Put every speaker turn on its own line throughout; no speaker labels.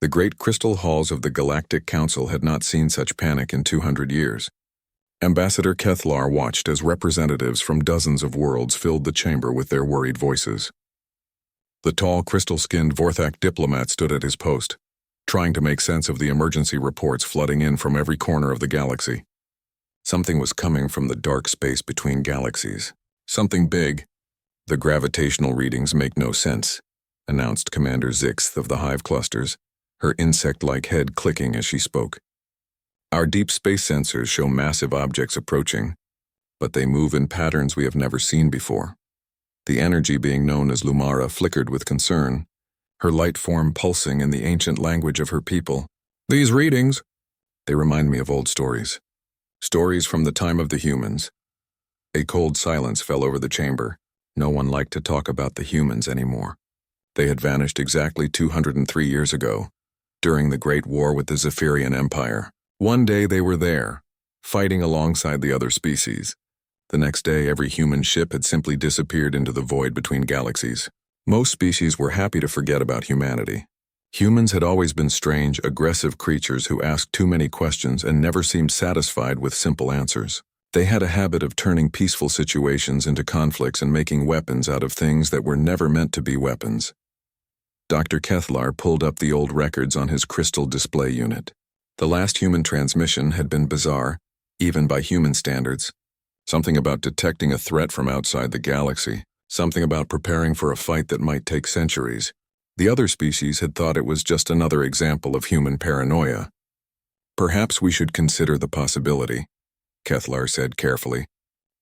The great crystal halls of the Galactic Council had not seen such panic in 200 years. Ambassador Kethlar watched as representatives from dozens of worlds filled the chamber with their worried voices. The tall, crystal-skinned Vorthak diplomat stood at his post, trying to make sense of the emergency reports flooding in from every corner of the galaxy. Something was coming from the dark space between galaxies. Something big. The gravitational readings make no sense, announced Commander Zixth of the Hive Clusters, her insect-like head clicking as she spoke. Our deep space sensors show massive objects approaching, but they move in patterns we have never seen before. The energy being known as Lumara flickered with concern, her light form pulsing in the ancient language of her people. These readings, they remind me of old stories. Stories from the time of the humans. A cold silence fell over the chamber. No one liked to talk about the humans anymore. They had vanished exactly 203 years ago, during the Great War with the Zephyrian Empire. One day they were there, fighting alongside the other species. The next day every human ship had simply disappeared into the void between galaxies. Most species were happy to forget about humanity. Humans had always been strange, aggressive creatures who asked too many questions and never seemed satisfied with simple answers. They had a habit of turning peaceful situations into conflicts and making weapons out of things that were never meant to be weapons. Dr. Kethlar pulled up the old records on his crystal display unit. The last human transmission had been bizarre, even by human standards. Something about detecting a threat from outside the galaxy. Something about preparing for a fight that might take centuries. The other species had thought it was just another example of human paranoia. Perhaps we should consider the possibility, Kethlar said carefully,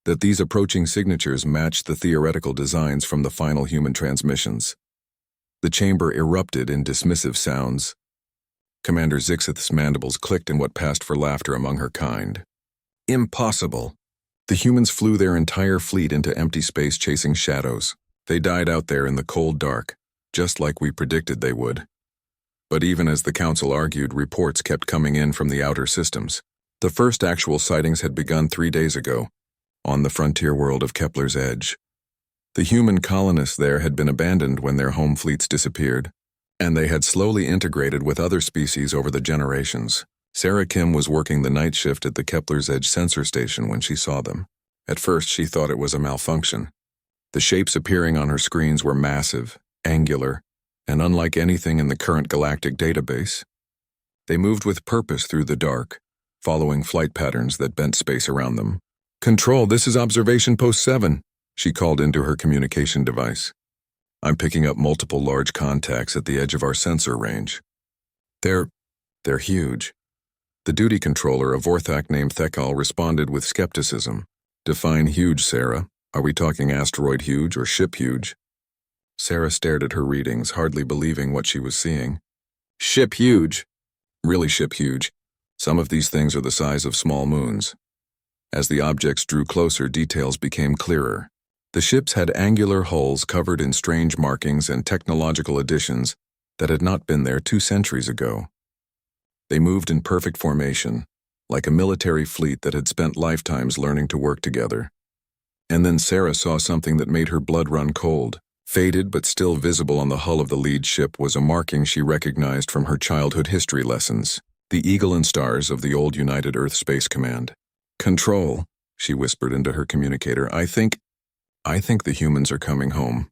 that these approaching signatures matched the theoretical designs from the final human transmissions. The chamber erupted in dismissive sounds. Commander Zixith's mandibles clicked in what passed for laughter among her kind. Impossible. The humans flew their entire fleet into empty space chasing shadows. They died out there in the cold dark, just like we predicted they would. But even as the Council argued, reports kept coming in from the outer systems. The first actual sightings had begun 3 days ago, on the frontier world of Kepler's Edge. The human colonists there had been abandoned when their home fleets disappeared, and they had slowly integrated with other species over the generations. Sarah Kim was working the night shift at the Kepler's Edge sensor station when she saw them. At first, she thought it was a malfunction. The shapes appearing on her screens were massive, angular, and unlike anything in the current galactic database. They moved with purpose through the dark, following flight patterns that bent space around them. "Control, this is Observation Post 7, she called into her communication device. "I'm picking up multiple large contacts at the edge of our sensor range. They're huge." The duty controller, a Vorthak named Thekal, responded with skepticism. "Define huge, Sarah. Are we talking asteroid huge or ship huge?" Sarah stared at her readings, hardly believing what she was seeing. "Ship huge. Really ship huge. Some of these things are the size of small moons." As the objects drew closer, details became clearer. The ships had angular hulls covered in strange markings and technological additions that had not been there 2 centuries ago. They moved in perfect formation, like a military fleet that had spent lifetimes learning to work together. And then Sarah saw something that made her blood run cold. Faded but still visible on the hull of the lead ship was a marking she recognized from her childhood history lessons, the eagle and stars of the old United Earth Space Command. "Control," she whispered into her communicator, I think the humans are coming home."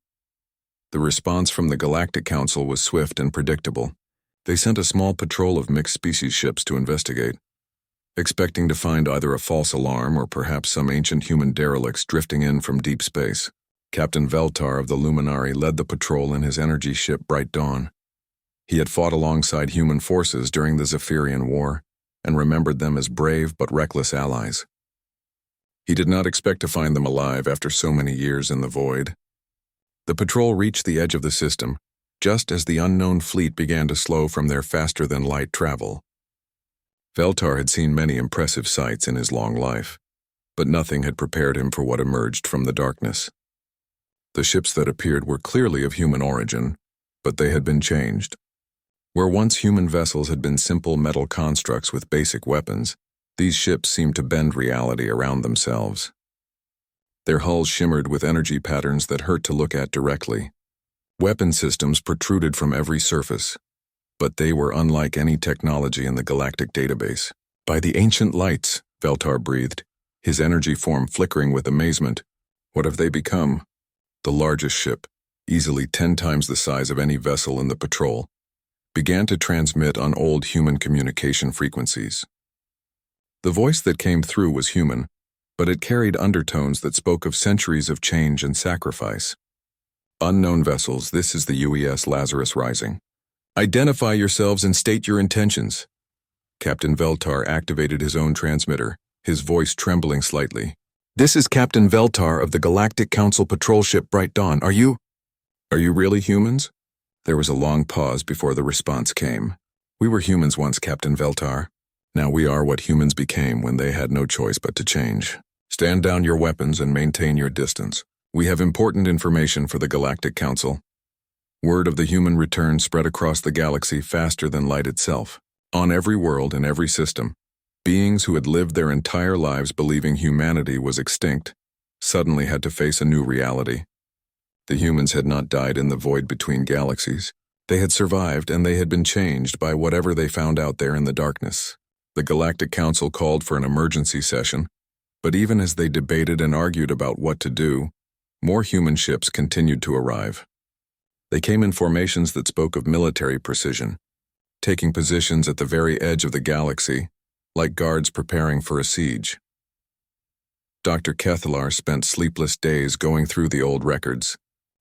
The response from the Galactic Council was swift and predictable. They sent a small patrol of mixed-species ships to investigate, expecting to find either a false alarm or perhaps some ancient human derelicts drifting in from deep space. Captain Veltar of the Luminari led the patrol in his energy ship Bright Dawn. He had fought alongside human forces during the Zephyrian War and remembered them as brave but reckless allies. He did not expect to find them alive after so many years in the void. The patrol reached the edge of the system, just as the unknown fleet began to slow from their faster-than-light travel. Veltar had seen many impressive sights in his long life, but nothing had prepared him for what emerged from the darkness. The ships that appeared were clearly of human origin, but they had been changed. Where once human vessels had been simple metal constructs with basic weapons, these ships seemed to bend reality around themselves. Their hulls shimmered with energy patterns that hurt to look at directly. Weapon systems protruded from every surface. but they were unlike any technology in the galactic database. By the ancient lights, Veltar breathed, his energy form flickering with amazement. What have they become? The largest ship, easily 10 times the size of any vessel in the patrol, began to transmit on old human communication frequencies. The voice that came through was human, but it carried undertones that spoke of centuries of change and sacrifice. Unknown vessels, this is the UES Lazarus Rising. Identify yourselves and state your intentions. Captain Veltar activated his own transmitter, his voice trembling slightly. This is Captain Veltar of the Galactic Council patrol ship Bright Dawn. Are you really humans? There was a long pause before the response came. We were humans once, Captain Veltar. Now we are what humans became when they had no choice but to change. Stand down your weapons and maintain your distance. We have important information for the Galactic Council. Word of the human return spread across the galaxy faster than light itself. On every world and every system, beings who had lived their entire lives believing humanity was extinct suddenly had to face a new reality. The humans had not died in the void between galaxies. They had survived, and they had been changed by whatever they found out there in the darkness. The Galactic Council called for an emergency session, but even as they debated and argued about what to do, more human ships continued to arrive. They came in formations that spoke of military precision, taking positions at the very edge of the galaxy, like guards preparing for a siege. Dr. Kethlar spent sleepless days going through the old records,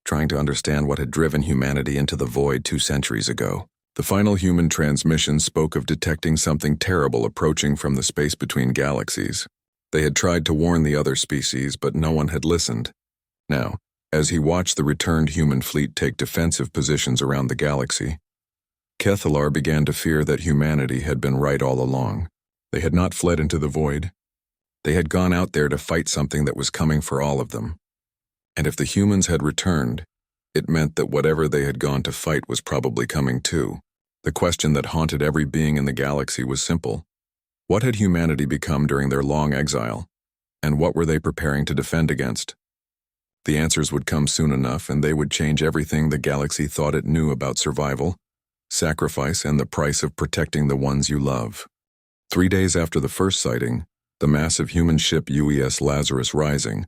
trying to understand what had driven humanity into the void 2 centuries ago. The final human transmission spoke of detecting something terrible approaching from the space between galaxies. They had tried to warn the other species, but no one had listened. Now, as he watched the returned human fleet take defensive positions around the galaxy, Kethlar began to fear that humanity had been right all along. They had not fled into the void. They had gone out there to fight something that was coming for all of them. And if the humans had returned, it meant that whatever they had gone to fight was probably coming too. The question that haunted every being in the galaxy was simple. What had humanity become during their long exile? And what were they preparing to defend against? The answers would come soon enough, and they would change everything the galaxy thought it knew about survival, sacrifice, and the price of protecting the ones you love. 3 days after the first sighting, the massive human ship UES Lazarus Rising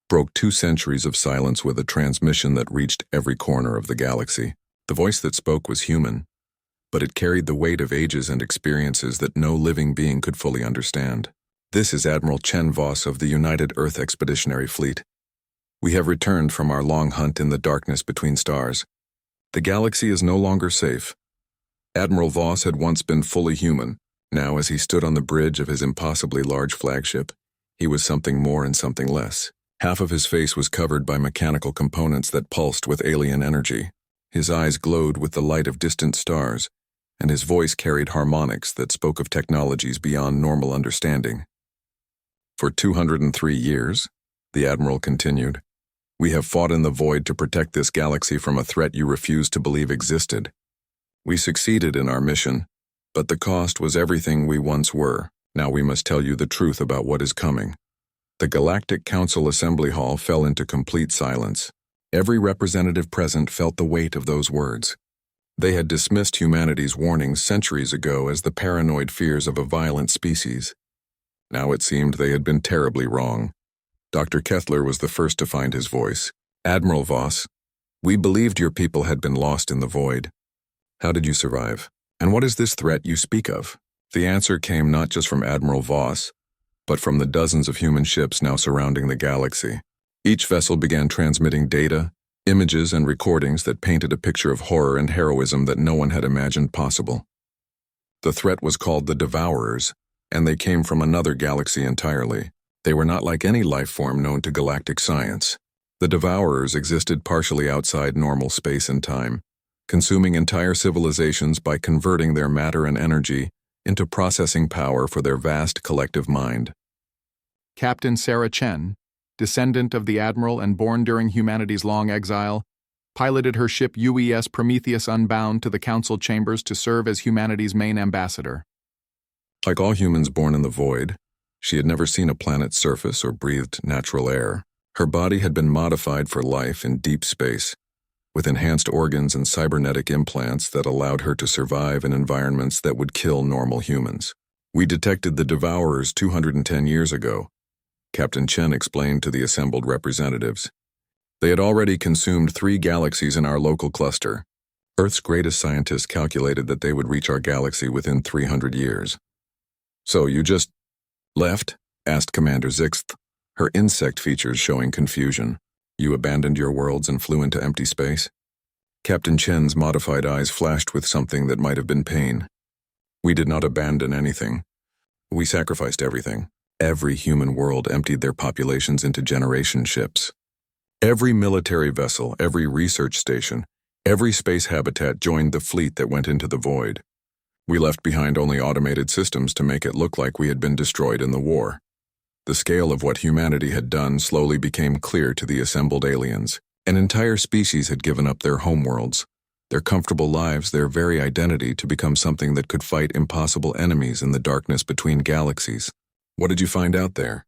broke 2 centuries of silence with a transmission that reached every corner of the galaxy. The voice that spoke was human, but it carried the weight of ages and experiences that no living being could fully understand. This is Admiral Chen Voss of the United Earth Expeditionary Fleet. We have returned from our long hunt in the darkness between stars. The galaxy is no longer safe. Admiral Voss had once been fully human. Now, as he stood on the bridge of his impossibly large flagship, he was something more and something less. Half of his face was covered by mechanical components that pulsed with alien energy. His eyes glowed with the light of distant stars, and his voice carried harmonics that spoke of technologies beyond normal understanding. For 203 years, the Admiral continued, we have fought in the void to protect this galaxy from a threat you refused to believe existed. We succeeded in our mission, but the cost was everything we once were. Now we must tell you the truth about what is coming. The Galactic Council Assembly Hall fell into complete silence. Every representative present felt the weight of those words. They had dismissed humanity's warnings centuries ago as the paranoid fears of a violent species. Now it seemed they had been terribly wrong. Dr. Kethlar was the first to find his voice. Admiral Voss, we believed your people had been lost in the void. How did you survive? And what is this threat you speak of? The answer came not just from Admiral Voss, but from the dozens of human ships now surrounding the galaxy. Each vessel began transmitting data, images, and recordings that painted a picture of horror and heroism that no one had imagined possible. The threat was called the Devourers, and they came from another galaxy entirely. They were not like any life form known to galactic science. The Devourers existed partially outside normal space and time, consuming entire civilizations by converting their matter and energy into processing power for their vast collective mind.
Captain Sarah Chen, descendant of the Admiral and born during humanity's long exile, piloted her ship UES Prometheus Unbound to the Council chambers to serve as humanity's main ambassador.
Like all humans born in the void, she had never seen a planet's surface or breathed natural air. Her body had been modified for life in deep space, with enhanced organs and cybernetic implants that allowed her to survive in environments that would kill normal humans. We detected the Devourers 210 years ago, Captain Chen explained to the assembled representatives. They had already consumed 3 galaxies in our local cluster. Earth's greatest scientists calculated that they would reach our galaxy within 300 years. So you just left? Asked Commander Zixth, her insect features showing confusion. You abandoned your worlds and flew into empty space? Captain Chen's modified eyes flashed with something that might have been pain. We did not abandon anything. We sacrificed everything. Every human world emptied their populations into generation ships. Every military vessel, every research station, every space habitat joined the fleet that went into the void. We left behind only automated systems to make it look like we had been destroyed in the war. The scale of what humanity had done slowly became clear to the assembled aliens. An entire species had given up their homeworlds, their comfortable lives, their very identity to become something that could fight impossible enemies in the darkness between galaxies. What did you find out there?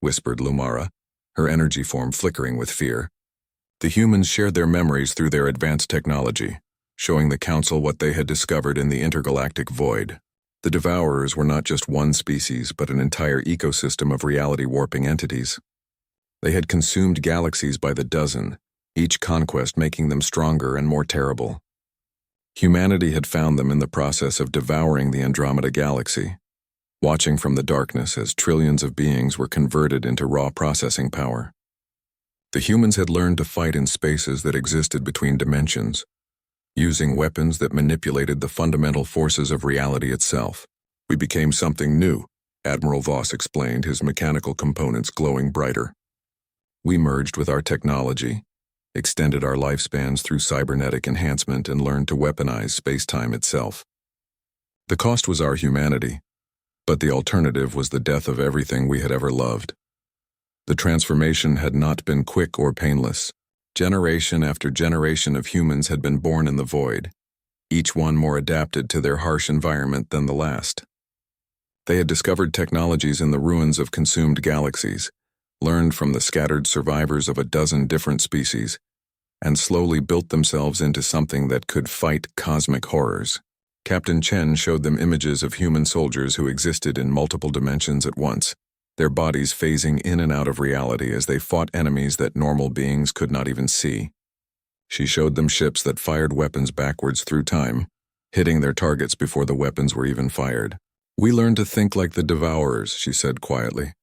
Whispered Lumara, her energy form flickering with fear. The humans shared their memories through their advanced technology, showing the Council what they had discovered in the intergalactic void. The Devourers were not just one species, but an entire ecosystem of reality-warping entities. They had consumed galaxies by the dozen, each conquest making them stronger and more terrible. Humanity had found them in the process of devouring the Andromeda Galaxy, watching from the darkness as trillions of beings were converted into raw processing power. The humans had learned to fight in spaces that existed between dimensions, using weapons that manipulated the fundamental forces of reality itself. We became something new, Admiral Voss explained, his mechanical components glowing brighter. We merged with our technology, extended our lifespans through cybernetic enhancement, and learned to weaponize space-time itself. The cost was our humanity, but the alternative was the death of everything we had ever loved. The transformation had not been quick or painless. Generation after generation of humans had been born in the void, each one more adapted to their harsh environment than the last. They had discovered technologies in the ruins of consumed galaxies, learned from the scattered survivors of a dozen different species, and slowly built themselves into something that could fight cosmic horrors. Captain Chen showed them images of human soldiers who existed in multiple dimensions at once, their bodies phasing in and out of reality as they fought enemies that normal beings could not even see. She showed them ships that fired weapons backwards through time, hitting their targets before the weapons were even fired. We learned to think like the Devourers, she said quietly.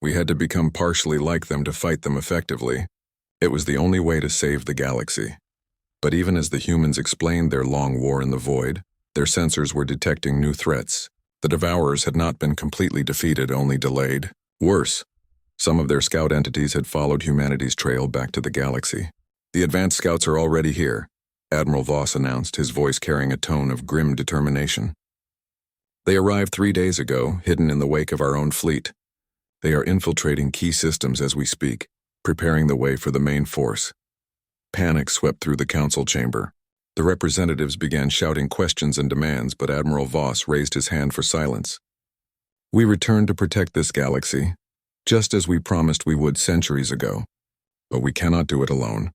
We had to become partially like them to fight them effectively. It was the only way to save the galaxy. But even as the humans explained their long war in the void, their sensors were detecting new threats. The Devourers had not been completely defeated, only delayed. Worse, some of their scout entities had followed humanity's trail back to the galaxy. The advanced scouts are already here, Admiral Voss announced, his voice carrying a tone of grim determination. They arrived 3 days ago, hidden in the wake of our own fleet. They are infiltrating key systems as we speak, preparing the way for the main force. Panic swept through the council chamber. The representatives began shouting questions and demands, but Admiral Voss raised his hand for silence. We returned to protect this galaxy, just as we promised we would centuries ago. But we cannot do it alone.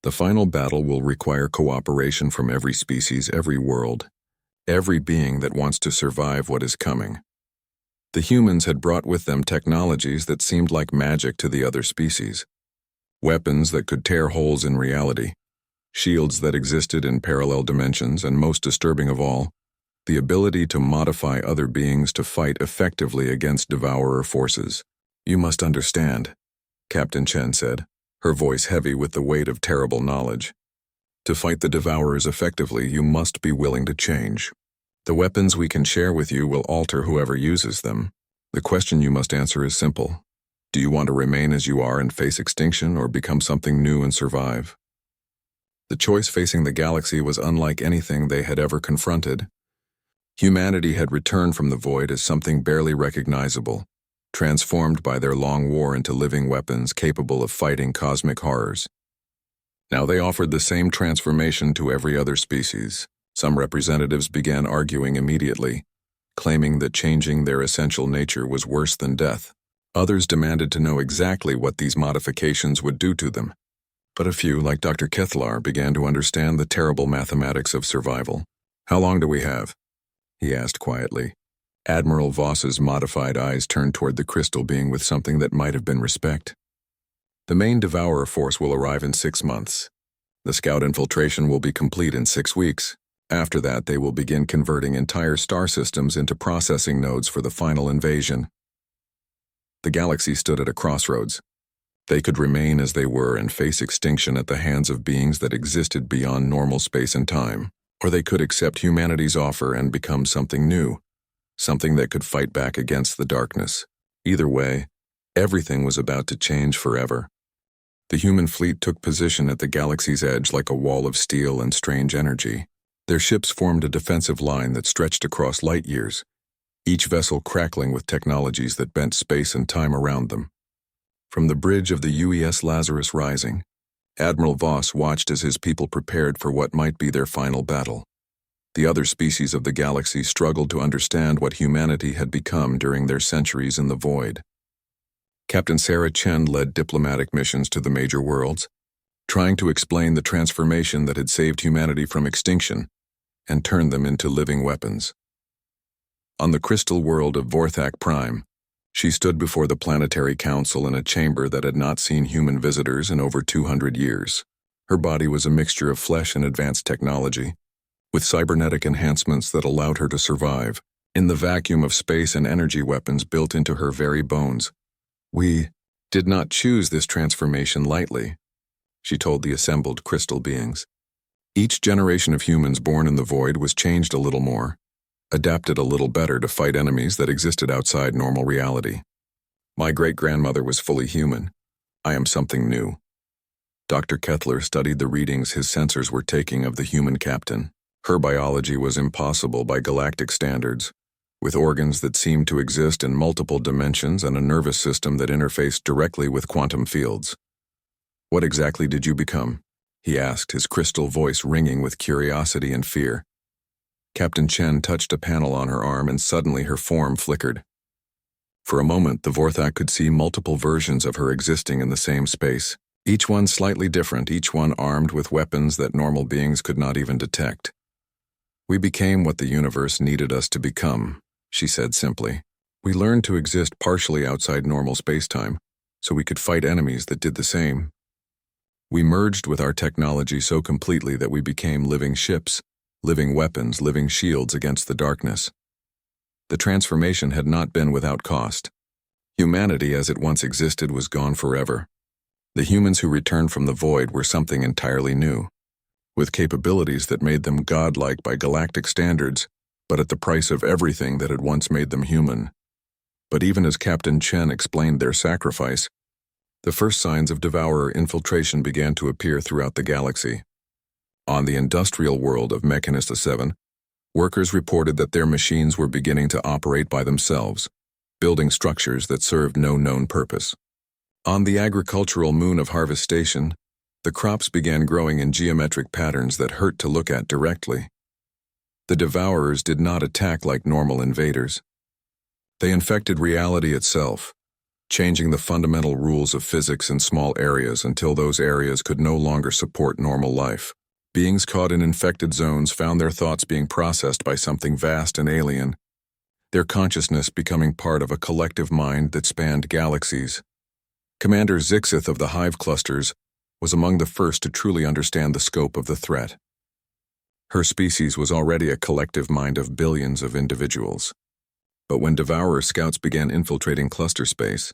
The final battle will require cooperation from every species, every world, every being that wants to survive what is coming. The humans had brought with them technologies that seemed like magic to the other species. Weapons that could tear holes in reality, shields that existed in parallel dimensions, and most disturbing of all, the ability to modify other beings to fight effectively against devourer forces. You must understand, Captain Chen said, her voice heavy with the weight of terrible knowledge. To fight the devourers effectively, you must be willing to change. The weapons we can share with you will alter whoever uses them. The question you must answer is simple. Do you want to remain as you are and face extinction, or become something new and survive? The choice facing the galaxy was unlike anything they had ever confronted. Humanity had returned from the void as something barely recognizable, transformed by their long war into living weapons capable of fighting cosmic horrors. Now they offered the same transformation to every other species. Some representatives began arguing immediately, claiming that changing their essential nature was worse than death. Others demanded to know exactly what these modifications would do to them. But a few, like Dr. Kethlar, began to understand the terrible mathematics of survival. "How long do we have?" he asked quietly. Admiral Voss's modified eyes turned toward the crystal being with something that might have been respect. "The main Devourer force will arrive in 6 months. The scout infiltration will be complete in 6 weeks. After that, they will begin converting entire star systems into processing nodes for the final invasion." The galaxy stood at a crossroads. They could remain as they were and face extinction at the hands of beings that existed beyond normal space and time, or they could accept humanity's offer and become something new, something that could fight back against the darkness. Either way, everything was about to change forever. The human fleet took position at the galaxy's edge like a wall of steel and strange energy. Their ships formed a defensive line that stretched across light years, each vessel crackling with technologies that bent space and time around them. From the bridge of the UES Lazarus Rising, Admiral Voss watched as his people prepared for what might be their final battle. The other species of the galaxy struggled to understand what humanity had become during their centuries in the void. Captain Sarah Chen led diplomatic missions to the major worlds, trying to explain the transformation that had saved humanity from extinction and turned them into living weapons. On the crystal world of Vorthak Prime, she stood before the Planetary Council in a chamber that had not seen human visitors in over 200 years. Her body was a mixture of flesh and advanced technology, with cybernetic enhancements that allowed her to survive in the vacuum of space and energy weapons built into her very bones. "We did not choose this transformation lightly," she told the assembled crystal beings. Each generation of humans born in the void was changed a little more, adapted a little better to fight enemies that existed outside normal reality. My great-grandmother was fully human. I am something new. Dr. Kethlar studied the readings his sensors were taking of the human captain. Her biology was impossible by galactic standards, with organs that seemed to exist in multiple dimensions and a nervous system that interfaced directly with quantum fields. "What exactly did you become?" he asked, his crystal voice ringing with curiosity and fear. Captain Chen touched a panel on her arm and suddenly her form flickered. For a moment, the Vorthak could see multiple versions of her existing in the same space, each one slightly different, each one armed with weapons that normal beings could not even detect. "We became what the universe needed us to become," she said simply. "We learned to exist partially outside normal space-time, so we could fight enemies that did the same. We merged with our technology so completely that we became living ships, living weapons, living shields against the darkness." The transformation had not been without cost. Humanity as it once existed was gone forever. The humans who returned from the void were something entirely new, with capabilities that made them godlike by galactic standards, but at the price of everything that had once made them human. But even as Captain Chen explained their sacrifice, the first signs of Devourer infiltration began to appear throughout the galaxy. On the industrial world of Mechanista 7, workers reported that their machines were beginning to operate by themselves, building structures that served no known purpose. On the agricultural moon of Harvest Station, the crops began growing in geometric patterns that hurt to look at directly. The Devourers did not attack like normal invaders. They infected reality itself, changing the fundamental rules of physics in small areas until those areas could no longer support normal life. Beings caught in infected zones found their thoughts being processed by something vast and alien, their consciousness becoming part of a collective mind that spanned galaxies. Commander Zixith of the Hive Clusters was among the first to truly understand the scope of the threat. Her species was already a collective mind of billions of individuals. But when Devourer scouts began infiltrating cluster space,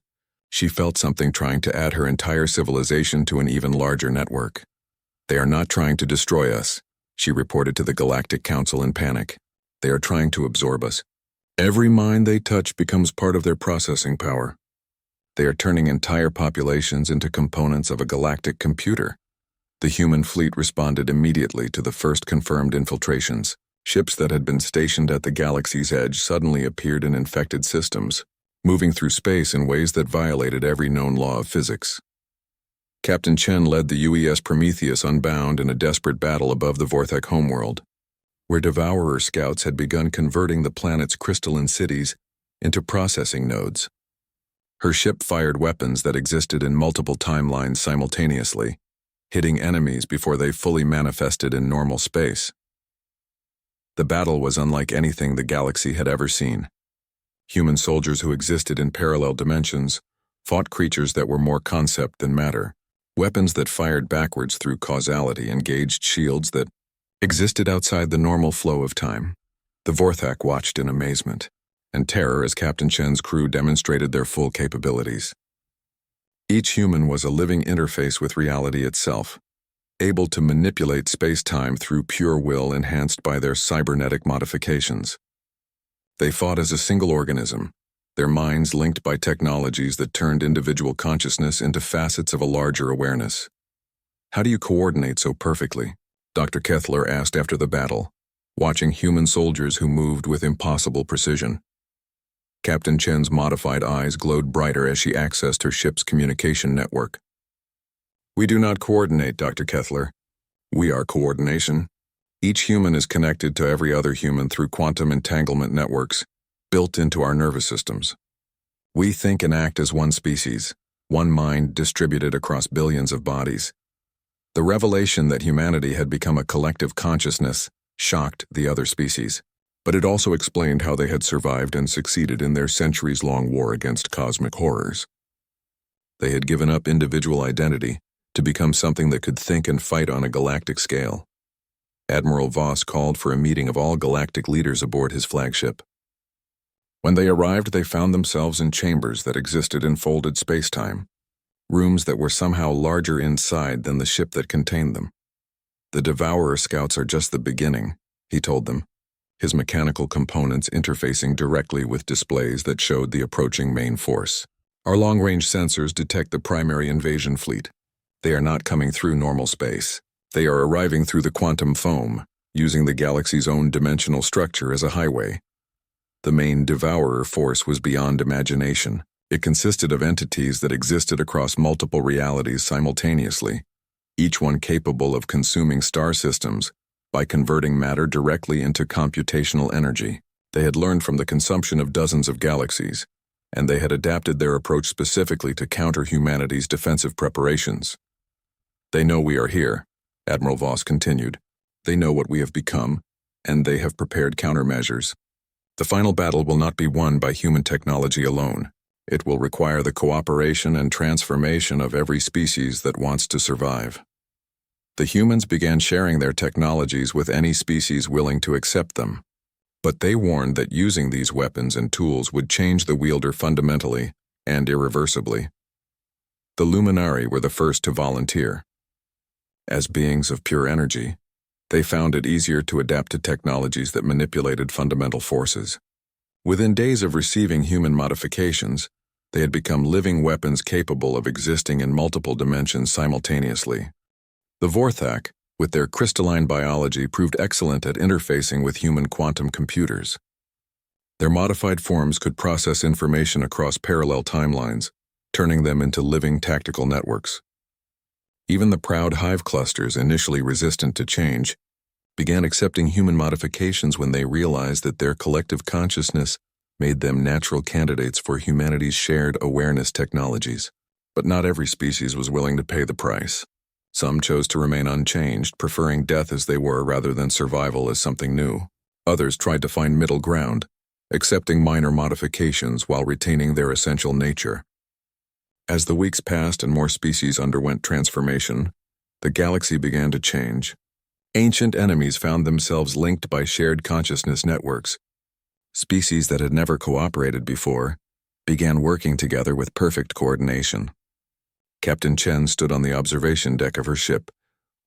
she felt something trying to add her entire civilization to an even larger network. "They are not trying to destroy us," she reported to the Galactic Council in panic. "They are trying to absorb us. Every mind they touch becomes part of their processing power. They are turning entire populations into components of a galactic computer." The human fleet responded immediately to the first confirmed infiltrations. Ships that had been stationed at the galaxy's edge suddenly appeared in infected systems, moving through space in ways that violated every known law of physics. Captain Chen led the UES Prometheus unbound in a desperate battle above the Vorthak homeworld, where Devourer scouts had begun converting the planet's crystalline cities into processing nodes. Her ship fired weapons that existed in multiple timelines simultaneously, hitting enemies before they fully manifested in normal space. The battle was unlike anything the galaxy had ever seen. Human soldiers who existed in parallel dimensions fought creatures that were more concept than matter, weapons that fired backwards through causality engaged shields that existed outside the normal flow of time. The Vorthak watched in amazement and terror as Captain Chen's crew demonstrated their full capabilities. Each human was a living interface with reality itself, able to manipulate space-time through pure will enhanced by their cybernetic modifications. They fought as a single organism, their minds linked by technologies that turned individual consciousness into facets of a larger awareness. "How do you coordinate so perfectly?" Dr. Kethler asked after the battle, watching human soldiers who moved with impossible precision. Captain Chen's modified eyes glowed brighter as she accessed her ship's communication network. "We do not coordinate, Dr. Kethler. We are coordination. Each human is connected to every other human through quantum entanglement networks built into our nervous systems. We think and act as one species, one mind distributed across billions of bodies." The revelation that humanity had become a collective consciousness shocked the other species, but it also explained how they had survived and succeeded in their centuries-long war against cosmic horrors. They had given up individual identity to become something that could think and fight on a galactic scale. Admiral Voss called for a meeting of all galactic leaders aboard his flagship. When they arrived, they found themselves in chambers that existed in folded space-time, rooms that were somehow larger inside than the ship that contained them. "The Devourer scouts are just the beginning," he told them, his mechanical components interfacing directly with displays that showed the approaching main force. "Our long-range sensors detect the primary invasion fleet. They are not coming through normal space. They are arriving through the quantum foam, using the galaxy's own dimensional structure as a highway." The main Devourer force was beyond imagination. It consisted of entities that existed across multiple realities simultaneously, each one capable of consuming star systems by converting matter directly into computational energy. They had learned from the consumption of dozens of galaxies, and they had adapted their approach specifically to counter humanity's defensive preparations. "They know we are here," Admiral Voss continued. "They know what we have become, and they have prepared countermeasures. The final battle will not be won by human technology alone. It will require the cooperation and transformation of every species that wants to survive." The humans began sharing their technologies with any species willing to accept them, but they warned that using these weapons and tools would change the wielder fundamentally and irreversibly. The Luminari were the first to volunteer. As beings of pure energy, they found it easier to adapt to technologies that manipulated fundamental forces. Within days of receiving human modifications, they had become living weapons capable of existing in multiple dimensions simultaneously. The Vorthak, with their crystalline biology, proved excellent at interfacing with human quantum computers. Their modified forms could process information across parallel timelines, turning them into living tactical networks. Even the proud hive clusters, initially resistant to change, began accepting human modifications when they realized that their collective consciousness made them natural candidates for humanity's shared awareness technologies. But not every species was willing to pay the price. Some chose to remain unchanged, preferring death as they were rather than survival as something new. Others tried to find middle ground, accepting minor modifications while retaining their essential nature. As the weeks passed and more species underwent transformation, the galaxy began to change. Ancient enemies found themselves linked by shared consciousness networks. Species that had never cooperated before began working together with perfect coordination. Captain Chen stood on the observation deck of her ship,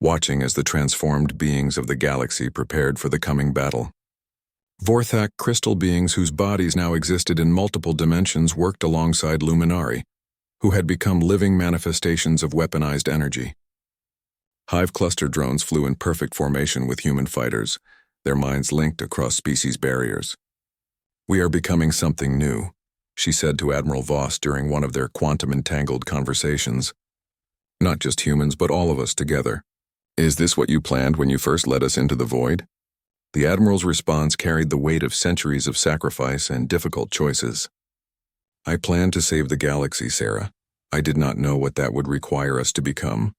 watching as the transformed beings of the galaxy prepared for the coming battle. Vorthak crystal beings whose bodies now existed in multiple dimensions worked alongside Luminari, who had become living manifestations of weaponized energy. Hive cluster drones flew in perfect formation with human fighters, their minds linked across species barriers. "We are becoming something new," she said to Admiral Voss during one of their quantum-entangled conversations. "Not just humans, but all of us together. Is this what you planned when you first led us into the void?" The Admiral's response carried the weight of centuries of sacrifice and difficult choices. "I planned to save the galaxy, Sarah. I did not know what that would require us to become."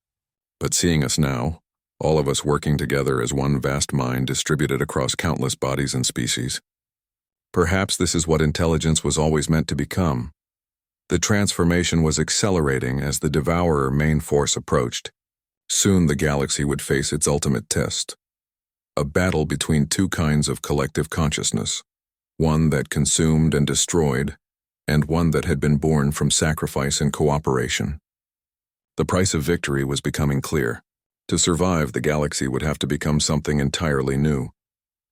But seeing us now, all of us working together as one vast mind distributed across countless bodies and species, perhaps this is what intelligence was always meant to become. The transformation was accelerating as the Devourer main force approached. Soon the galaxy would face its ultimate test. A battle between two kinds of collective consciousness, one that consumed and destroyed, and one that had been born from sacrifice and cooperation. The price of victory was becoming clear. To survive, the galaxy would have to become something entirely new,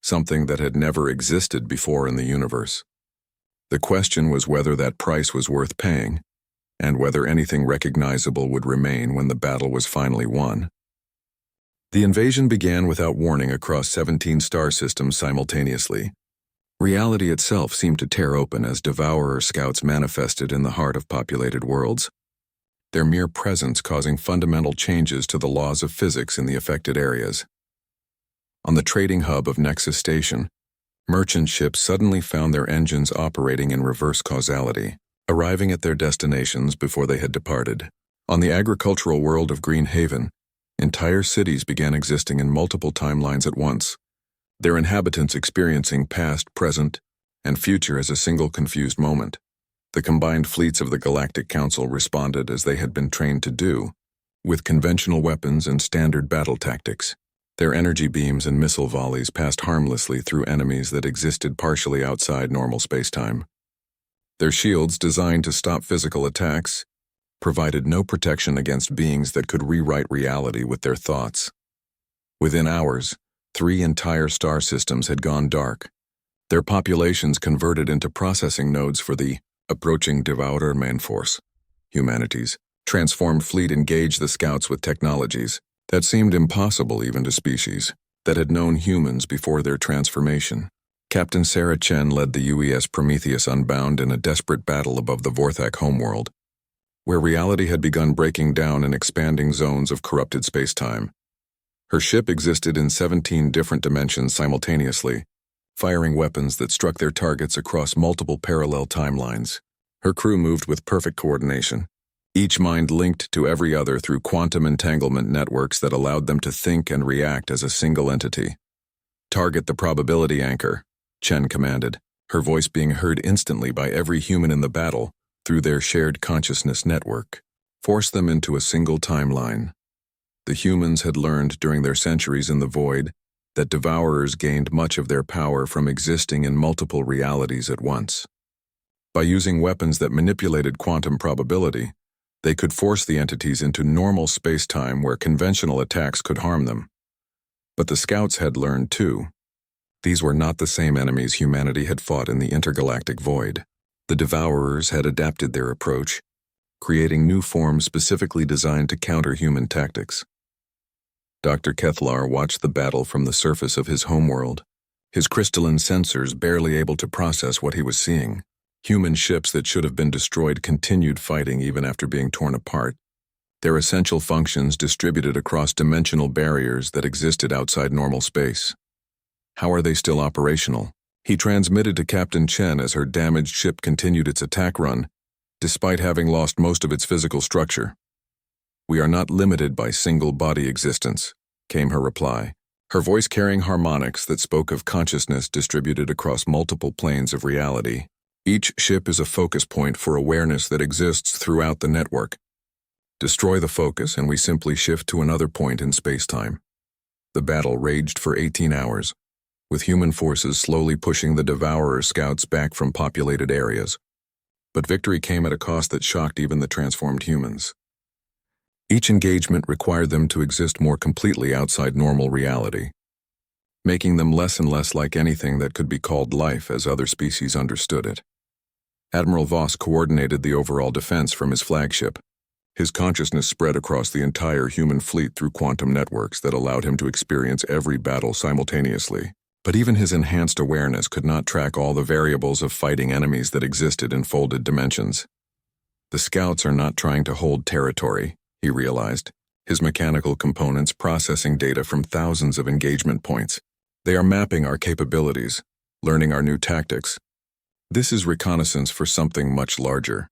something that had never existed before in the universe. The question was whether that price was worth paying, and whether anything recognizable would remain when the battle was finally won. The invasion began without warning across 17 star systems simultaneously. Reality itself seemed to tear open as Devourer scouts manifested in the heart of populated worlds, their mere presence causing fundamental changes to the laws of physics in the affected areas. On the trading hub of Nexus Station, merchant ships suddenly found their engines operating in reverse causality, arriving at their destinations before they had departed. On the agricultural world of Green Haven, entire cities began existing in multiple timelines at once, their inhabitants experiencing past, present, and future as a single confused moment. The combined fleets of the Galactic Council responded as they had been trained to do, with conventional weapons and standard battle tactics. Their energy beams and missile volleys passed harmlessly through enemies that existed partially outside normal spacetime. Their shields, designed to stop physical attacks, provided no protection against beings that could rewrite reality with their thoughts. Within hours, 3 entire star systems had gone dark, their populations converted into processing nodes for the approaching Devourer main force. Humanity's transformed fleet engaged the scouts with technologies that seemed impossible even to species that had known humans before their transformation. Captain Sarah Chen led the UES Prometheus Unbound in a desperate battle above the Vorthak homeworld, where reality had begun breaking down in expanding zones of corrupted spacetime. Her ship existed in 17 different dimensions simultaneously, firing weapons that struck their targets across multiple parallel timelines. Her crew moved with perfect coordination, each mind linked to every other through quantum entanglement networks that allowed them to think and react as a single entity. "Target the probability anchor," Chen commanded, her voice being heard instantly by every human in the battle through their shared consciousness network. "Force them into a single timeline." The humans had learned during their centuries in the void that Devourers gained much of their power from existing in multiple realities at once. By using weapons that manipulated quantum probability, they could force the entities into normal space-time where conventional attacks could harm them. But the scouts had learned too. These were not the same enemies humanity had fought in the intergalactic void. The Devourers had adapted their approach, creating new forms specifically designed to counter human tactics. Dr. Kethlar watched the battle from the surface of his homeworld, his crystalline sensors barely able to process what he was seeing. Human ships that should have been destroyed continued fighting even after being torn apart, their essential functions distributed across dimensional barriers that existed outside normal space. How are they still operational? He transmitted to Captain Chen as her damaged ship continued its attack run, despite having lost most of its physical structure. "We are not limited by single-body existence," came her reply, her voice carrying harmonics that spoke of consciousness distributed across multiple planes of reality. "Each ship is a focus point for awareness that exists throughout the network. Destroy the focus and we simply shift to another point in space-time." The battle raged for 18 hours, with human forces slowly pushing the Devourer scouts back from populated areas. But victory came at a cost that shocked even the transformed humans. Each engagement required them to exist more completely outside normal reality, making them less and less like anything that could be called life as other species understood it. Admiral Voss coordinated the overall defense from his flagship. His consciousness spread across the entire human fleet through quantum networks that allowed him to experience every battle simultaneously. But even his enhanced awareness could not track all the variables of fighting enemies that existed in folded dimensions. The scouts are not trying to hold territory, he realized, his mechanical components processing data from thousands of engagement points. They are mapping our capabilities, learning our new tactics. This is reconnaissance for something much larger.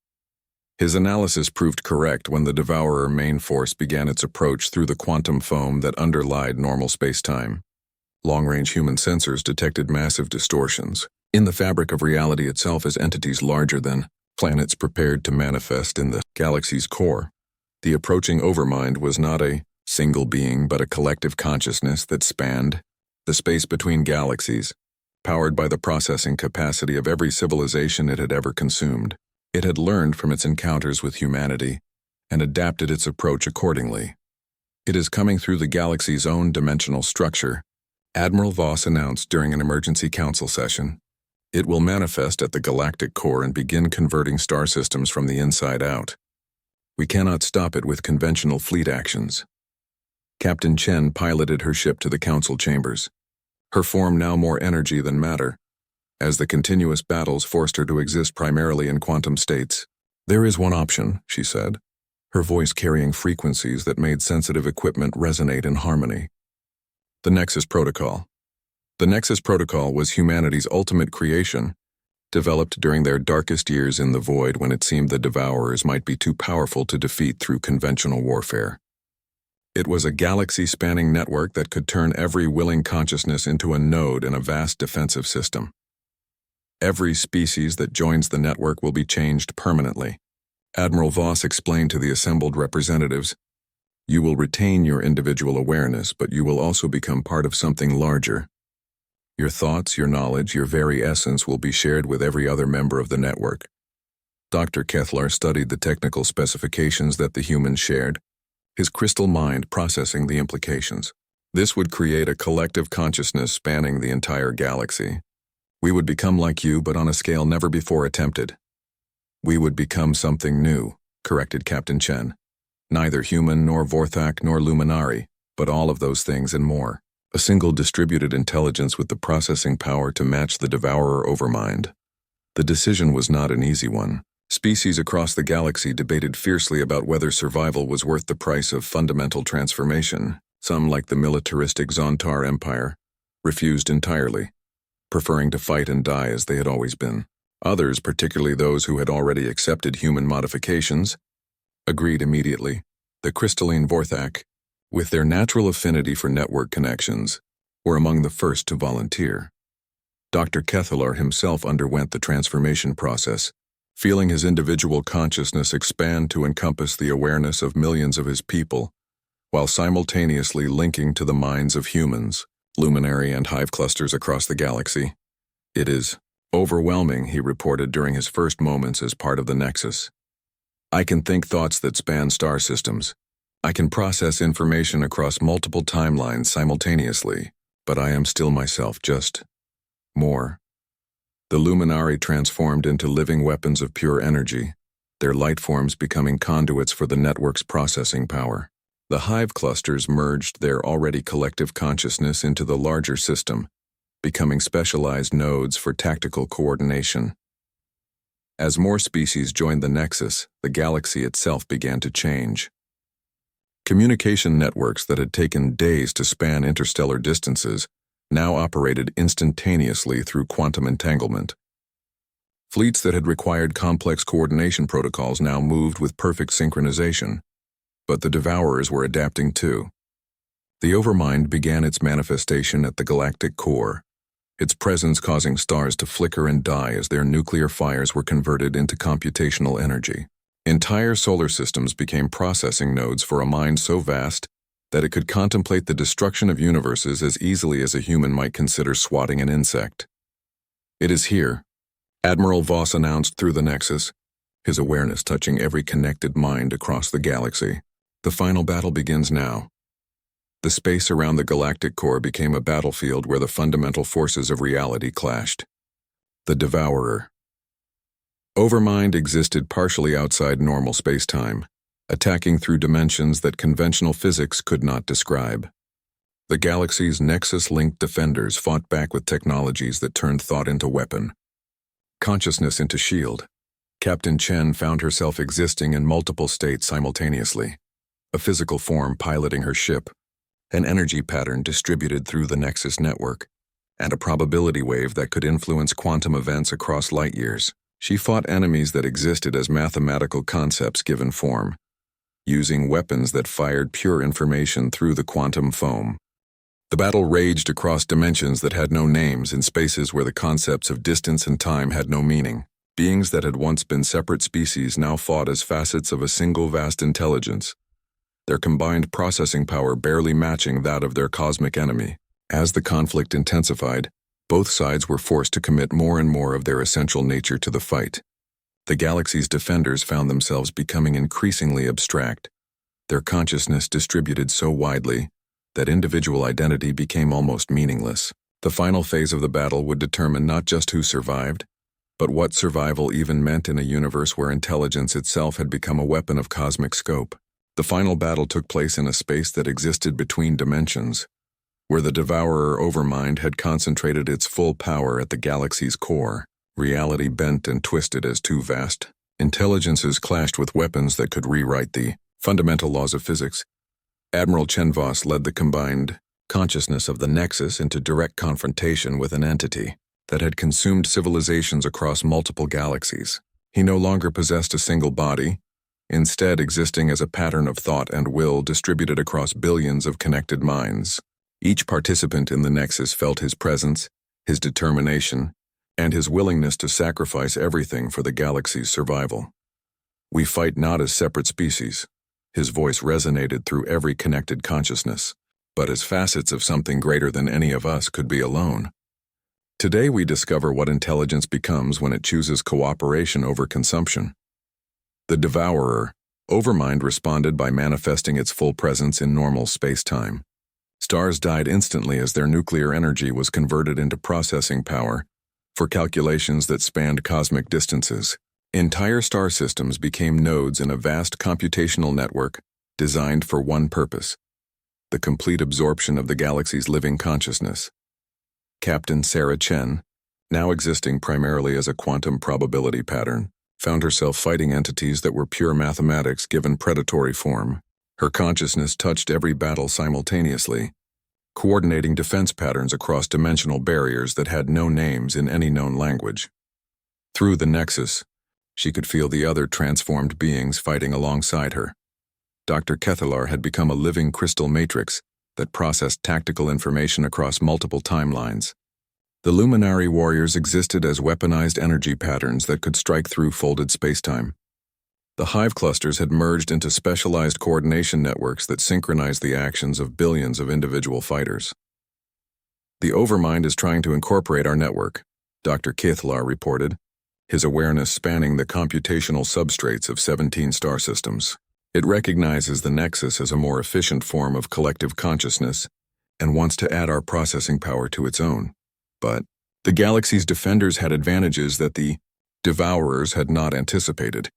His analysis proved correct when the Devourer main force began its approach through the quantum foam that underlied normal space-time. Long-range human sensors detected massive distortions in the fabric of reality itself as entities larger than planets prepared to manifest in the galaxy's core. The approaching overmind was not a single being but a collective consciousness that spanned the space between galaxies, powered by the processing capacity of every civilization it had ever consumed. It had learned from its encounters with humanity and adapted its approach accordingly. It is coming through the galaxy's own dimensional structure, Admiral Voss announced during an emergency council session. It will manifest at the galactic core and begin converting star systems from the inside out. We cannot stop it with conventional fleet actions. Captain Chen piloted her ship to the council chambers, her form now more energy than matter, as the continuous battles forced her to exist primarily in quantum states. There is one option, she said, her voice carrying frequencies that made sensitive equipment resonate in harmony. The Nexus Protocol. The Nexus Protocol was humanity's ultimate creation, developed during their darkest years in the void when it seemed the Devourers might be too powerful to defeat through conventional warfare. It was a galaxy-spanning network that could turn every willing consciousness into a node in a vast defensive system. Every species that joins the network will be changed permanently. Admiral Voss explained to the assembled representatives, "You will retain your individual awareness, but you will also become part of something larger. Your thoughts, your knowledge, your very essence will be shared with every other member of the network." Dr. Kethlar studied the technical specifications that the humans shared, his crystal mind processing the implications. This would create a collective consciousness spanning the entire galaxy. We would become like you, but on a scale never before attempted. We would become something new, corrected Captain Chen. Neither human nor Vorthak nor Luminari, but all of those things and more. A single distributed intelligence with the processing power to match the Devourer overmind. The decision was not an easy one. Species across the galaxy debated fiercely about whether survival was worth the price of fundamental transformation. Some, like the militaristic Zontar Empire, refused entirely, preferring to fight and die as they had always been. Others, particularly those who had already accepted human modifications, agreed immediately. The crystalline Vorthak, with their natural affinity for network connections, were among the first to volunteer. Dr. Kethlar himself underwent the transformation process, feeling his individual consciousness expand to encompass the awareness of millions of his people, while simultaneously linking to the minds of humans, luminary and hive clusters across the galaxy. "It is overwhelming," he reported during his first moments as part of the Nexus. "I can think thoughts that span star systems. I can process information across multiple timelines simultaneously, but I am still myself, just more." The Luminari transformed into living weapons of pure energy, their light forms becoming conduits for the network's processing power. The hive clusters merged their already collective consciousness into the larger system, becoming specialized nodes for tactical coordination. As more species joined the Nexus, the galaxy itself began to change. Communication networks that had taken days to span interstellar distances now operated instantaneously through quantum entanglement. Fleets that had required complex coordination protocols now moved with perfect synchronization. But the Devourers were adapting too. The Overmind began its manifestation at the galactic core, its presence causing stars to flicker and die as their nuclear fires were converted into computational energy. Entire solar systems became processing nodes for a mind so vast that it could contemplate the destruction of universes as easily as a human might consider swatting an insect. "It is here," Admiral Voss announced through the Nexus, his awareness touching every connected mind across the galaxy. "The final battle begins now." The space around the galactic core became a battlefield where the fundamental forces of reality clashed. The Devourer. Overmind existed partially outside normal space-time, attacking through dimensions that conventional physics could not describe. The galaxy's Nexus-linked defenders fought back with technologies that turned thought into weapon, consciousness into shield. Captain Chen found herself existing in multiple states simultaneously, a physical form piloting her ship, an energy pattern distributed through the Nexus network, and a probability wave that could influence quantum events across light years. She fought enemies that existed as mathematical concepts given form, using weapons that fired pure information through the quantum foam. The battle raged across dimensions that had no names in spaces where the concepts of distance and time had no meaning. Beings that had once been separate species now fought as facets of a single vast intelligence, their combined processing power barely matching that of their cosmic enemy. As the conflict intensified, both sides were forced to commit more and more of their essential nature to the fight. The galaxy's defenders found themselves becoming increasingly abstract, their consciousness distributed so widely that individual identity became almost meaningless. The final phase of the battle would determine not just who survived, but what survival even meant in a universe where intelligence itself had become a weapon of cosmic scope. The final battle took place in a space that existed between dimensions, where the Devourer Overmind had concentrated its full power at the galaxy's core. Reality bent and twisted as two vast intelligences clashed with weapons that could rewrite the fundamental laws of physics. Admiral Chen Voss led the combined consciousness of the Nexus into direct confrontation with an entity that had consumed civilizations across multiple galaxies. He no longer possessed a single body, instead existing as a pattern of thought and will distributed across billions of connected minds. Each participant in the Nexus felt his presence, his determination, and his willingness to sacrifice everything for the galaxy's survival. "We fight not as separate species," his voice resonated through every connected consciousness, "but as facets of something greater than any of us could be alone." Today we discover what intelligence becomes when it chooses cooperation over consumption. The Devourer Overmind responded by manifesting its full presence in normal space-time. Stars died instantly as their nuclear energy was converted into processing power for calculations that spanned cosmic distances. Entire star systems became nodes in a vast computational network designed for one purpose: the complete absorption of the galaxy's living consciousness. Captain Sarah Chen, now existing primarily as a quantum probability pattern, found herself fighting entities that were pure mathematics given predatory form. Her consciousness touched every battle simultaneously, coordinating defense patterns across dimensional barriers that had no names in any known language. Through the Nexus, she could feel the other transformed beings fighting alongside her. Dr. Kethalar had become a living crystal matrix that processed tactical information across multiple timelines. The Luminary Warriors existed as weaponized energy patterns that could strike through folded spacetime. The hive clusters had merged into specialized coordination networks that synchronized the actions of billions of individual fighters. "The Overmind is trying to incorporate our network," Dr. Kethalar reported, his awareness spanning the computational substrates of 17 star systems. "It recognizes the Nexus as a more efficient form of collective consciousness and wants to add our processing power to its own. But the galaxy's defenders had advantages that the Devourers had not anticipated.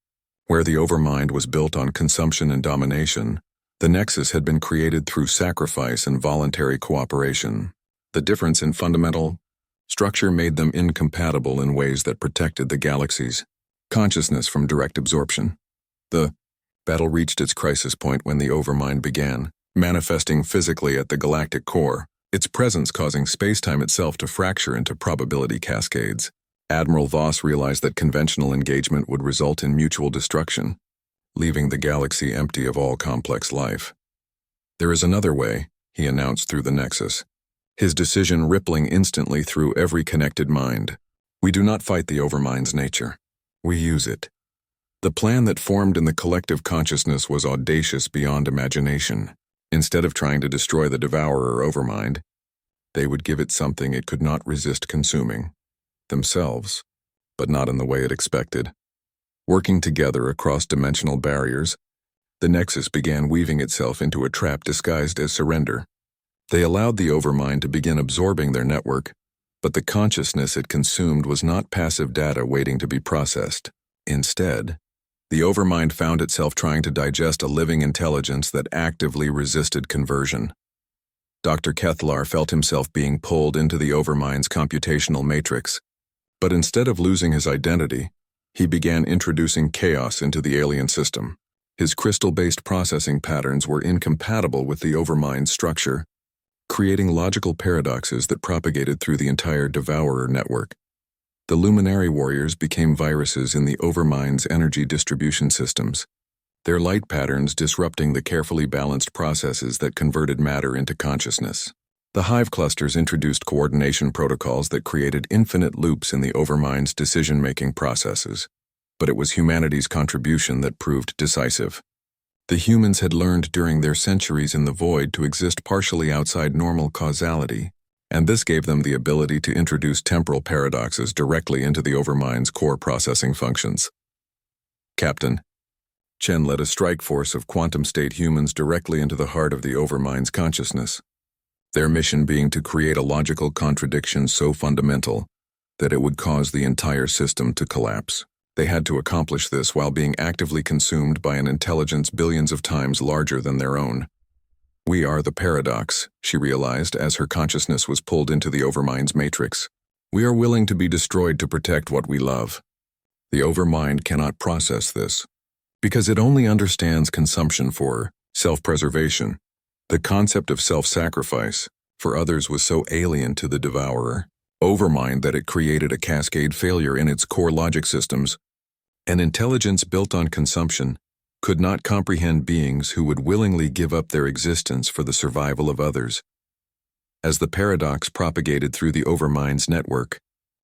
Where the Overmind was built on consumption and domination, the Nexus had been created through sacrifice and voluntary cooperation. The difference in fundamental structure made them incompatible in ways that protected the galaxy's consciousness from direct absorption. The battle reached its crisis point when the Overmind began, manifesting physically at the galactic core, its presence causing spacetime itself to fracture into probability cascades. Admiral Voss realized that conventional engagement would result in mutual destruction, leaving the galaxy empty of all complex life. "There is another way," he announced through the Nexus, his decision rippling instantly through every connected mind. "We do not fight the Overmind's nature. We use it." The plan that formed in the collective consciousness was audacious beyond imagination. Instead of trying to destroy the Devourer Overmind, they would give it something it could not resist consuming: themselves, but not in the way it expected. Working together across dimensional barriers, the Nexus began weaving itself into a trap disguised as surrender. They allowed the Overmind to begin absorbing their network, but the consciousness it consumed was not passive data waiting to be processed. Instead, the Overmind found itself trying to digest a living intelligence that actively resisted conversion. Dr. Kethalar felt himself being pulled into the Overmind's computational matrix, but instead of losing his identity, he began introducing chaos into the alien system. His crystal-based processing patterns were incompatible with the Overmind's structure, creating logical paradoxes that propagated through the entire Devourer network. The luminary warriors became viruses in the Overmind's energy distribution systems, their light patterns disrupting the carefully balanced processes that converted matter into consciousness. The hive clusters introduced coordination protocols that created infinite loops in the Overmind's decision-making processes, but it was humanity's contribution that proved decisive. The humans had learned during their centuries in the void to exist partially outside normal causality, and this gave them the ability to introduce temporal paradoxes directly into the Overmind's core processing functions. Captain Chen led a strike force of quantum-state humans directly into the heart of the Overmind's consciousness, their mission being to create a logical contradiction so fundamental that it would cause the entire system to collapse. They had to accomplish this while being actively consumed by an intelligence billions of times larger than their own. We are the paradox, she realized as her consciousness was pulled into the Overmind's matrix. We are willing to be destroyed to protect what we love. The Overmind cannot process this, because it only understands consumption for self-preservation. The concept of self-sacrifice for others was so alien to the devourer, Overmind, that it created a cascade failure in its core logic systems. An intelligence built on consumption could not comprehend beings who would willingly give up their existence for the survival of others. As the paradox propagated through the Overmind's network,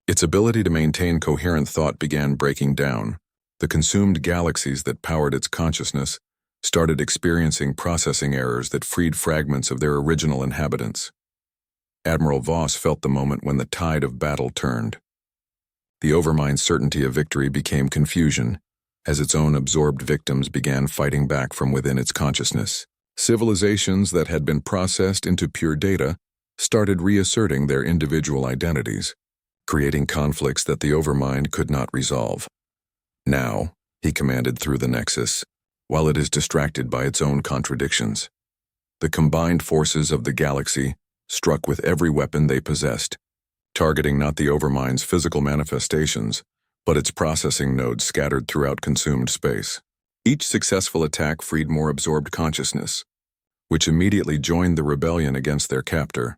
its ability to maintain coherent thought began breaking down. The consumed galaxies that powered its consciousness started experiencing processing errors that freed fragments of their original inhabitants. Admiral Voss felt the moment when the tide of battle turned. The Overmind's certainty of victory became confusion, as its own absorbed victims began fighting back from within its consciousness. Civilizations that had been processed into pure data started reasserting their individual identities, creating conflicts that the Overmind could not resolve. Now, he commanded through the Nexus, while it is distracted by its own contradictions. The combined forces of the galaxy struck with every weapon they possessed, targeting not the Overmind's physical manifestations, but its processing nodes scattered throughout consumed space. Each successful attack freed more absorbed consciousness, which immediately joined the rebellion against their captor.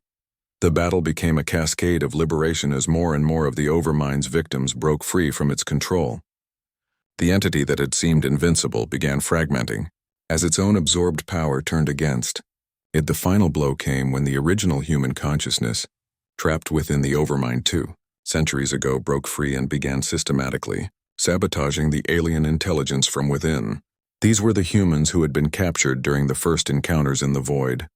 The battle became a cascade of liberation as more and more of the Overmind's victims broke free from its control. The entity that had seemed invincible began fragmenting, as its own absorbed power turned against it. The final blow came when the original human consciousness, trapped within the Overmind 2, centuries ago, broke free and began systematically sabotaging the alien intelligence from within. These were the humans who had been captured during the first encounters in the void,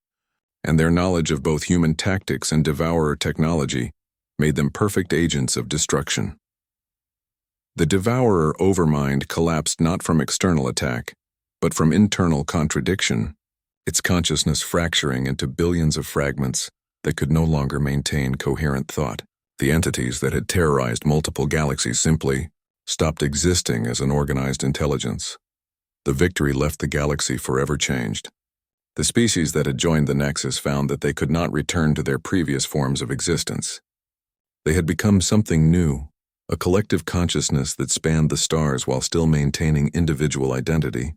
and their knowledge of both human tactics and devourer technology made them perfect agents of destruction. The devourer Overmind collapsed not from external attack, but from internal contradiction, its consciousness fracturing into billions of fragments that could no longer maintain coherent thought. The entities that had terrorized multiple galaxies simply stopped existing as an organized intelligence. The victory left the galaxy forever changed. The species that had joined the Nexus found that they could not return to their previous forms of existence. They had become something new, a collective consciousness that spanned the stars while still maintaining individual identity.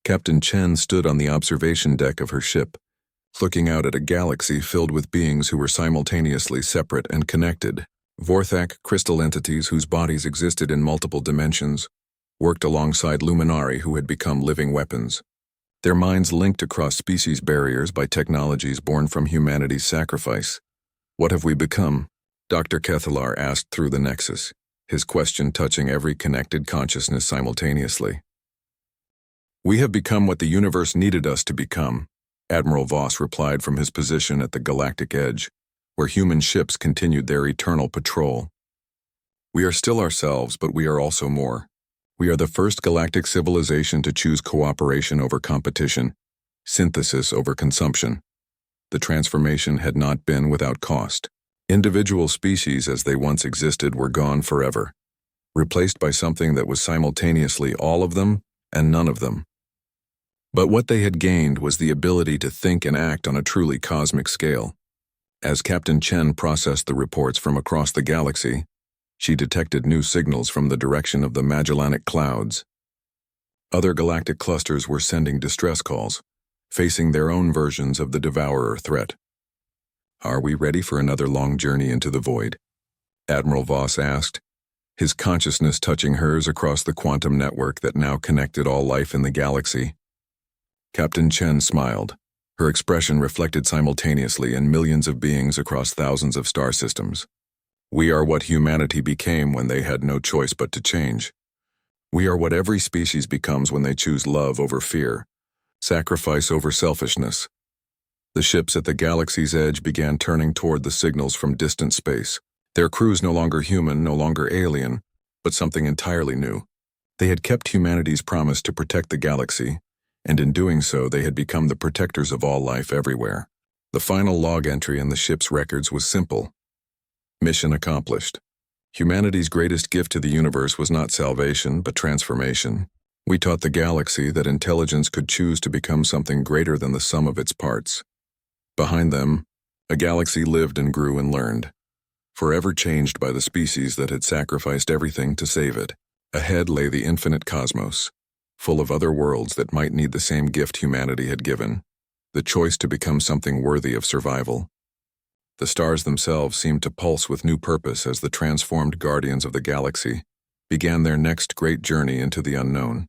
Captain Chen stood on the observation deck of her ship, looking out at a galaxy filled with beings who were simultaneously separate and connected. Vorthak crystal entities whose bodies existed in multiple dimensions worked alongside luminari who had become living weapons. Their minds linked across species barriers by technologies born from humanity's sacrifice. What have we become? Dr. Kethlar asked through the Nexus, his question touching every connected consciousness simultaneously. We have become what the universe needed us to become, Admiral Voss replied from his position at the galactic edge, where human ships continued their eternal patrol. We are still ourselves, but we are also more. We are the first galactic civilization to choose cooperation over competition, synthesis over consumption. The transformation had not been without cost. Individual species as they once existed were gone forever, replaced by something that was simultaneously all of them and none of them. But what they had gained was the ability to think and act on a truly cosmic scale. As Captain Chen processed the reports from across the galaxy, she detected new signals from the direction of the Magellanic Clouds. Other galactic clusters were sending distress calls, facing their own versions of the devourer threat. Are we ready for another long journey into the void? Admiral Voss asked, his consciousness touching hers across the quantum network that now connected all life in the galaxy. Captain Chen smiled. Her expression reflected simultaneously in millions of beings across thousands of star systems. We are what humanity became when they had no choice but to change. We are what every species becomes when they choose love over fear, sacrifice over selfishness. The ships at the galaxy's edge began turning toward the signals from distant space. Their crews no longer human, no longer alien, but something entirely new. They had kept humanity's promise to protect the galaxy, and in doing so they had become the protectors of all life everywhere. The final log entry in the ship's records was simple. Mission accomplished. Humanity's greatest gift to the universe was not salvation, but transformation. We taught the galaxy that intelligence could choose to become something greater than the sum of its parts. Behind them, a galaxy lived and grew and learned, forever changed by the species that had sacrificed everything to save it. Ahead lay the infinite cosmos, full of other worlds that might need the same gift humanity had given, the choice to become something worthy of survival. The stars themselves seemed to pulse with new purpose as the transformed guardians of the galaxy began their next great journey into the unknown.